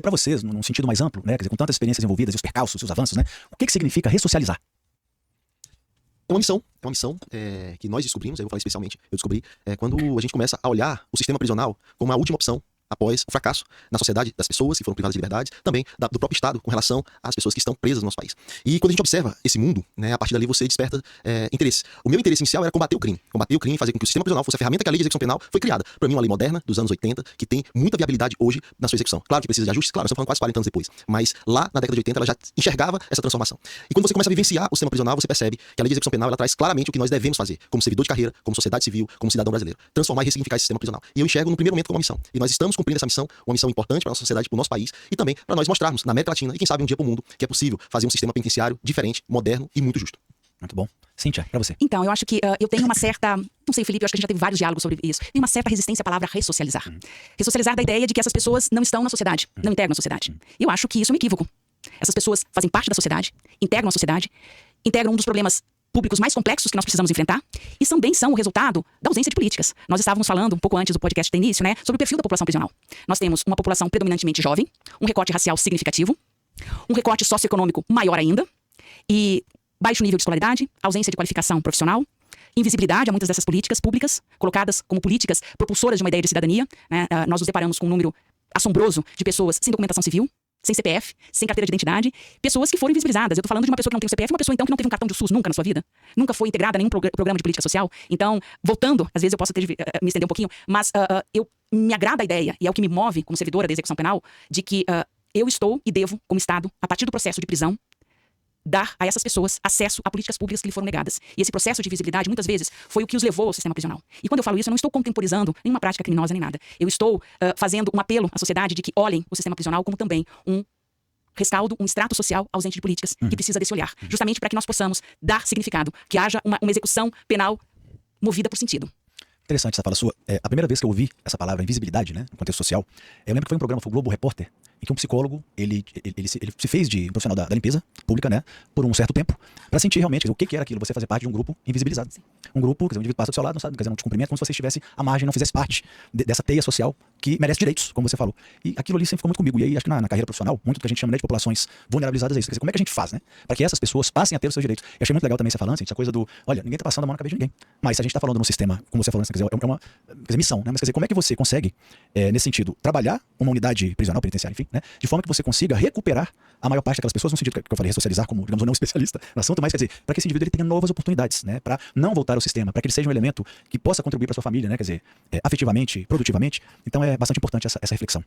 Para vocês, num sentido mais amplo, né, quer dizer, com tantas experiências envolvidas e os percalços, os avanços, né, o que significa ressocializar? É uma missão que nós descobrimos, eu vou falar especialmente, eu descobri, quando a gente começa a olhar o sistema prisional como a última opção após o fracasso na sociedade das pessoas que foram privadas de liberdade, também do próprio Estado com relação às pessoas que estão presas no nosso país. E quando a gente observa esse mundo, né, a partir dali você desperta interesse. O meu interesse inicial era combater o crime e fazer com que o sistema prisional fosse a ferramenta que a lei de execução penal foi criada. Para mim, uma lei moderna, dos anos 80, que tem muita viabilidade hoje na sua execução. Claro que precisa de ajustes, claro, estamos falando quase 40 anos depois, mas lá na década de 80 ela já enxergava essa transformação. E quando você começa a vivenciar o sistema prisional, você percebe que a lei de execução penal ela traz claramente o que nós devemos fazer, como servidor de carreira, como sociedade civil, como cidadão brasileiro. Transformar e ressignificar esse sistema prisional. E eu enxergo no primeiro momento como uma missão. E nós estamos cumprindo essa missão, uma missão importante para a nossa sociedade, para o nosso país e também para nós mostrarmos na América Latina e quem sabe um dia para o mundo que é possível fazer um sistema penitenciário diferente, moderno e muito justo. Muito bom. Cíntia, para você. Então, eu acho que eu tenho uma certa... Não sei, Felipe, eu acho que a gente já teve vários diálogos sobre isso. Tem uma certa resistência à palavra ressocializar. Ressocializar da ideia de que essas pessoas não estão na sociedade, não integram a sociedade. E eu acho que isso é um equívoco. Essas pessoas fazem parte da sociedade, integram a sociedade, integram um dos problemas públicos mais complexos que nós precisamos enfrentar e também são o resultado da ausência de políticas. Nós estávamos falando um pouco antes do podcast do início, né, sobre o perfil da população prisional. Nós temos uma população predominantemente jovem, um recorte racial significativo, um recorte socioeconômico maior ainda e baixo nível de escolaridade, ausência de qualificação profissional, invisibilidade a muitas dessas políticas públicas, colocadas como políticas propulsoras de uma ideia de cidadania, né? Nós nos deparamos com um número assombroso de pessoas sem documentação civil, sem CPF, sem carteira de identidade, pessoas que foram invisibilizadas. Eu tô falando de uma pessoa que não tem um CPF, uma pessoa então que não teve um cartão de SUS nunca na sua vida, nunca foi integrada a nenhum programa de política social. Então, voltando, às vezes eu posso me estender um pouquinho, mas me agrada a ideia, e é o que me move como servidora da execução penal, de que eu estou e devo, como Estado, a partir do processo de prisão, dar a essas pessoas acesso a políticas públicas que lhe foram negadas. E esse processo de visibilidade, muitas vezes, foi o que os levou ao sistema prisional. E quando eu falo isso, eu não estou contemporizando nenhuma prática criminosa nem nada. Eu estou fazendo um apelo à sociedade de que olhem o sistema prisional como também um rescaldo, um extrato social ausente de políticas que precisa desse olhar. Justamente para que nós possamos dar significado, que haja uma execução penal movida por sentido. Interessante essa fala sua. A primeira vez que eu ouvi essa palavra invisibilidade, né, no contexto social, eu lembro que foi um programa, foi o Globo Repórter, em que um psicólogo, ele se fez de profissional da limpeza pública, né, por um certo tempo, para sentir realmente o que era aquilo, você fazer parte de um grupo invisibilizado. Sim. Um grupo, quer dizer, um indivíduo passa do seu lado, não sabe, quer dizer, não te cumprimenta, como se você estivesse à margem, não fizesse parte dessa teia social que merece direitos, como você falou. E aquilo ali sempre ficou muito comigo. E aí, acho que na carreira profissional, muito do que a gente chama, né, de populações vulnerabilizadas é isso. Quer dizer, como é que a gente faz, né, para que essas pessoas passem a ter os seus direitos? Eu achei muito legal também você falando, assim, essa coisa do, olha, ninguém tá passando a mão na cabeça de ninguém. Mas se a gente tá falando num sistema, como você falou, quer dizer, é uma missão, né? Mas quer dizer, como é que você consegue, nesse sentido, trabalhar uma unidade prisional, penitenciária, enfim, né? De forma que você consiga recuperar a maior parte daquelas pessoas, no sentido que eu falei, ressocializar como, digamos, um não especialista no assunto, mas quer dizer, para que esse indivíduo ele tenha novas oportunidades, né? Para não voltar ao sistema, para que ele seja um elemento que possa contribuir para sua família, né? Quer dizer, afetivamente, produtivamente. Então é bastante importante essa reflexão.